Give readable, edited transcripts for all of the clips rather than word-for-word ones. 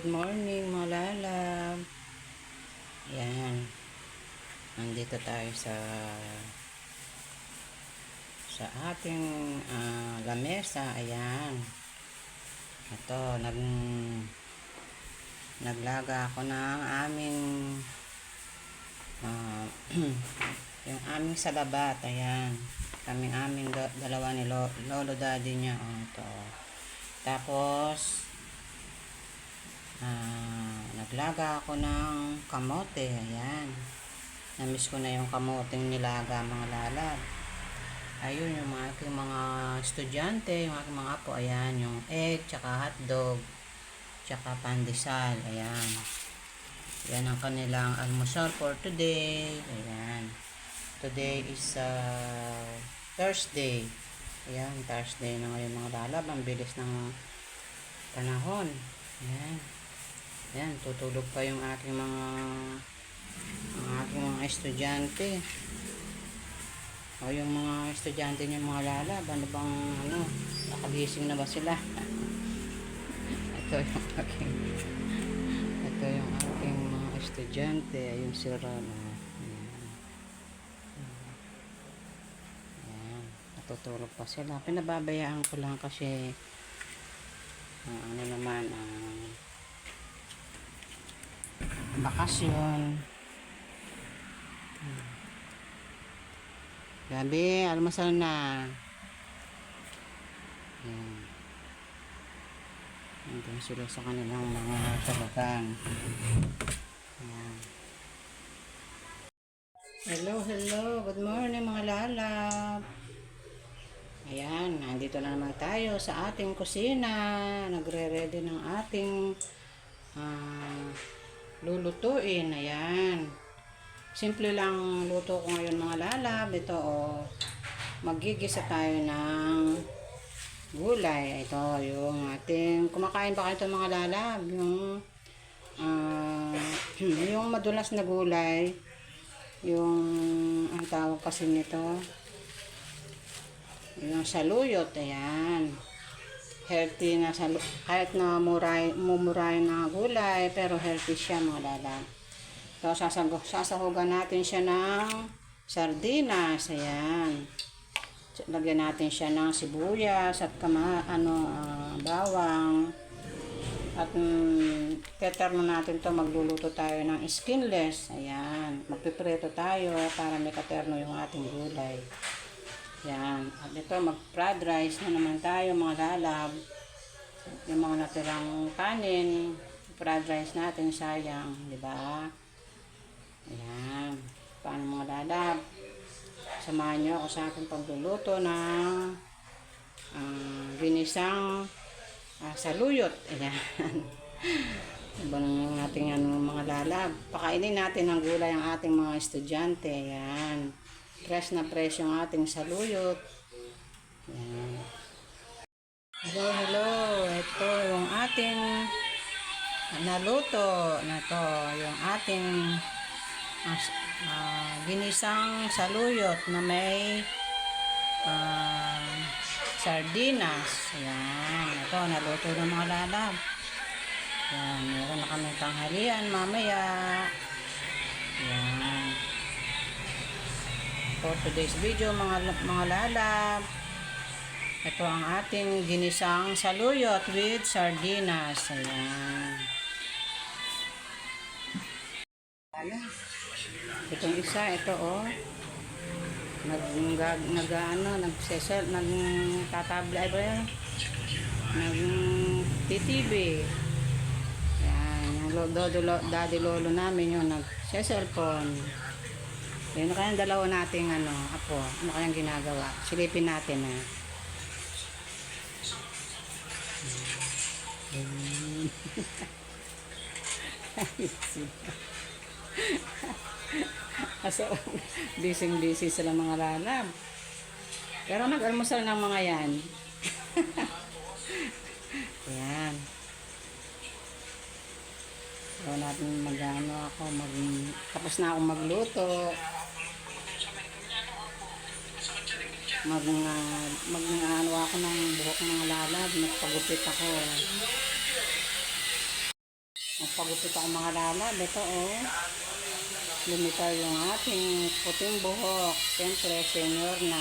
good morning mga lalab. Ayan. Nandito tayo sa ating lamesa. Ayan. Ito, naglaga ako ng aming yung aming salabat. Ayan. Aming dalawa ni Lolo Daddy niya. Ito. Tapos naglaga ako ng kamote. Ayan. Namiss ko na yung kamoteng nilaga mga lalab. Ayun yung aking mga estudyante, yung aking mga apo. Ayan, yung egg, tsaka hotdog, tsaka pandesal. Ayan. Yan ang kanilang almusal for today. Ayan. Today is Thursday. Ayan, Thursday na ngayon mga lalab. Ang bilis ng panahon. Ayan. Ayan, tutulog pa yung aking mga estudyante. O yung mga estudyante niya mga lalab, ano bang nakagising na ba sila? ito yung aking mga estudyante. Ayun si Ron. Ayan, natutulog pa sila. Pinababayaan ko lang kasi bakasyon. Gabi, almusal na. Ayan. Nandun sila sa kanilang mga talagang. Ayan. Hello. Good morning mga lalab. Ayan, nandito na naman tayo sa ating kusina. Nagre-ready ng ating lulutuin. Ayan. Simple lang luto ko ngayon mga lalab. Ito magigisa tayo ng gulay. Ito yung ating, kumakain ba kayo ito mga lalab? Yung madulas na gulay. Yung, ang tawag kasi nito, yung saluyot. Ayan. Healthy na kahit na mumuray na gulay, pero healthy siya mga lalab. So, sasahugan natin siya ng sardinas. Ayan. Lagyan natin siya ng sibuyas at bawang. At teterno natin to. Magluluto tayo ng skinless. Ayan. Magpipreto tayo para may katerno yung ating gulay. Ayan. At ito, mag-fried rice na naman tayo mga lalab. Yung mga natirang kanin, fried rice natin, sayang. Diba? Ayan. Paano mga lalab? Samahan nyo ako sa aking pagluluto ng ginisang saluyot. Ayan. Ibang ating mga lalab. Pakainin natin ng gulay ang ating mga estudyante. Ayan. Fresh na fresh yung ating saluyot. Ayan. Hello. Ito yung ating naluto na to. Yung ating ginisang saluyot na may sardinas. Ayan. Ito, naluto ng mga lalab. Ayan. Meron na kami tanghalian mamaya. Ayan. For today's video mga lalab, ito ang ating ginisang saluyot with sardinas. Ayan. Ayan. Itong isa, ito nagtatabla, nagtitv. Yan, yung daddy lolo namin yung nagse-cellphone. Yun na kayang dalawa nating apo. Ano kayang ginagawa? Silipin natin So, busy sila mga lalab. Pero nag-almusal ng mga yan. Ayan. So, natin tapos na akong magluto. Ako ng buhok ng lalab. Nagpagupit ako. nagpagupit ako mga lalab. Ito oh. Lumitar yung ating puting buhok. Siyempre, senior na.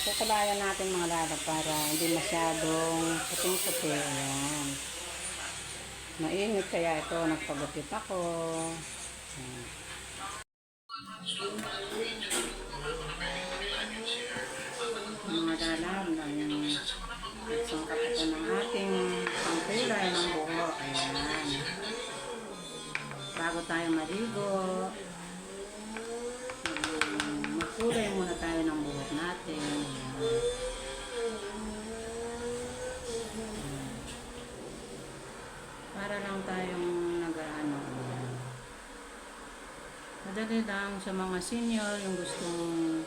Kukulayan natin mga lalab para hindi masyadong puting-puti. Ayan. Mainit kaya ito. Nagpagupit ako. Ayan. Mga lalab na yung nagsangkap ito ng ating pangkulay ng buhok. Ayan. Bago tayo maligo, magkulay muna tayo ng buhok natin. Para lang tayong nag-ano. Madali lang sa mga senior yung gustong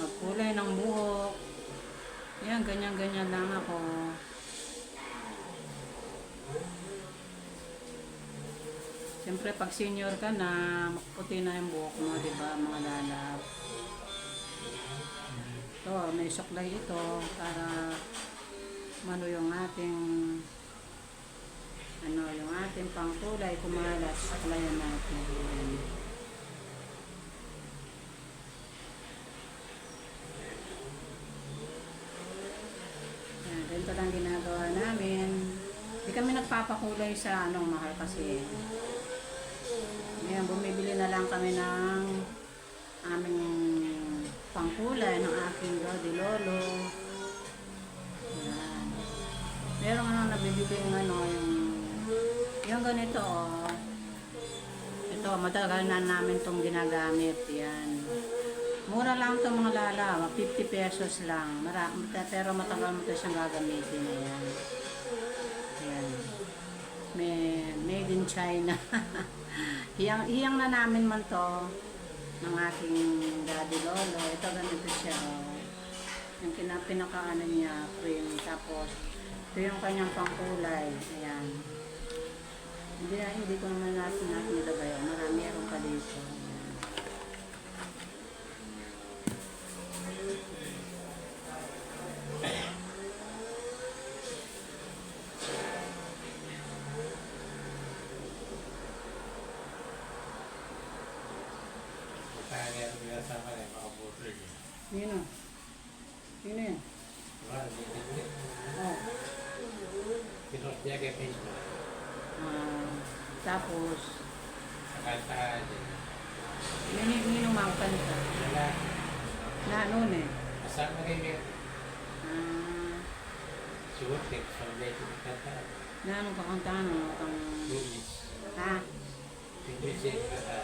magkulay ng buhok. Yan, ganyan-ganyan lang ako. Siyempre, pag senior ka na, maputi na yung buhok mo, di ba, mga lalab. Ito, may suklay ito para mano yung ating yung ating pangkulay kumalat, suklayan natin. Yan, ganito lang ginagawa namin. Hindi kami nagpapakulay sa mahal kasi. Ngayon, bumibili na lang kami ng aming pangkulay ng aking Daddy Lolo. Yan. Meron nabibili yung ganito oh. Ito, matagal na namin itong ginagamit. Yan. Mura lang ito mga lala, 50 pesos lang. Pero matagal mo ito siyang gagamitin. Ayan. Ayan. Made in China. Hiyang na namin man to ng aking Daddy Lolo. Ito ganito siya. Oh. Yung pinakaano niya, cream. Tapos, ito yung kanyang pangkulay. Ayan. Hindi ko naman natin nilagay. Meron pa dito. Yun o. Yun yan. Oh. Pinotnya kayak Facebook. Tapos, Kata aja. minum ang kanta. Wala. Na noon eh. Asal na kayo. Ah, Suotek, sampai itu kata. na anong kakantahan mo? Luis. Ha? Luis yang kata.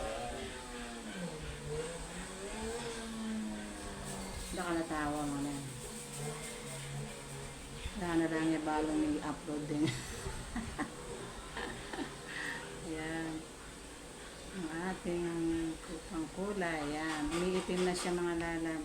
Nakalatawa mo na. Wala na lang yung balong i-upload din. Ayan. Ang ating pangkulay. Ayan. Umiitim na siya mga lalab.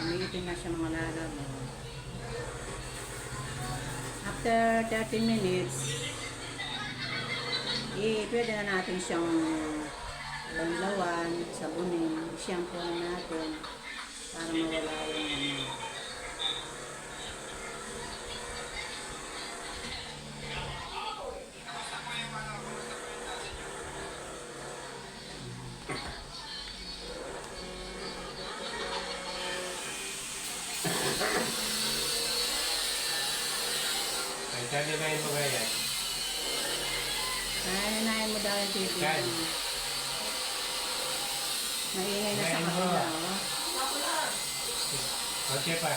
Umiitim na siya mga lalab. After 30 minutes, pwede na natin siyang banlawan, sabunin, shampoo na natin para mawala yung Nagkalimayin mo nga yan. Nanayin mo daw yung TV. Saan? Maingay na sa Nanayin mo. kabila. Oh. Okay pa.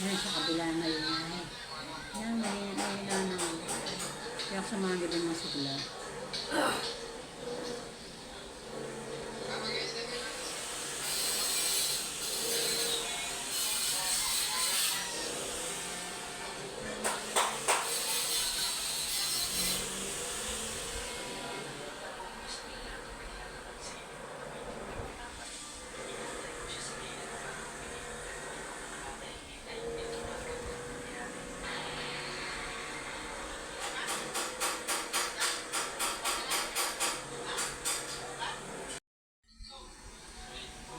Yan sa kabila maingay. Yan, maingay na. Kaya sa mga gilin mo sigla.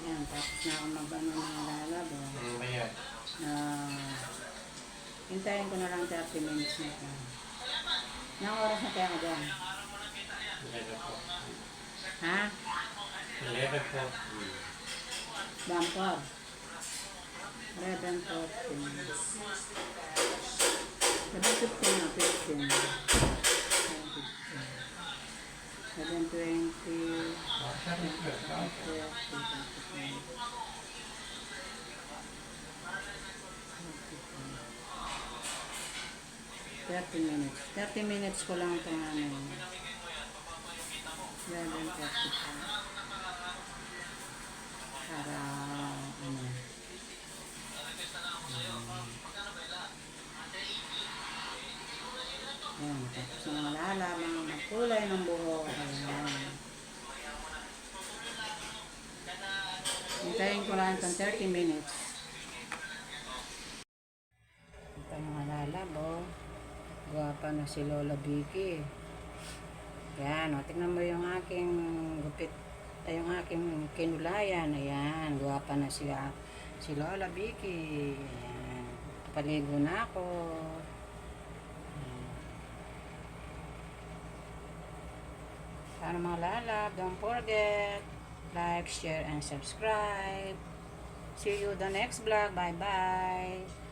Yan, tapos na ako mag-ano ng lalabo. Ano ba yan? Hintayin ko na lang 30 minutes na ito. Nang oras na tayo ka dyan? 11 po. Ha? 11 po. Bumper. 11, 14. 7:15 na, 15. 7:20. Sabi ko, 30 minutes. 30 minutes ko lang itong ano. 11:35. Para ano. Ayan, tapos na malalabang magkulay ng buhok. Ayan. Hintayin ko lang itong 30 minutes. Ito mga lalabo. Guwapa na si Lola Vicky. Ayan, o, tignan mo yung aking gupit, ay yung aking kinulayan. Ayan, guwapa na si Lola Vicky. Ayan, paligo na ako. Sana mga lalab, don't forget, like, share, and subscribe. See you the next vlog. Bye-bye.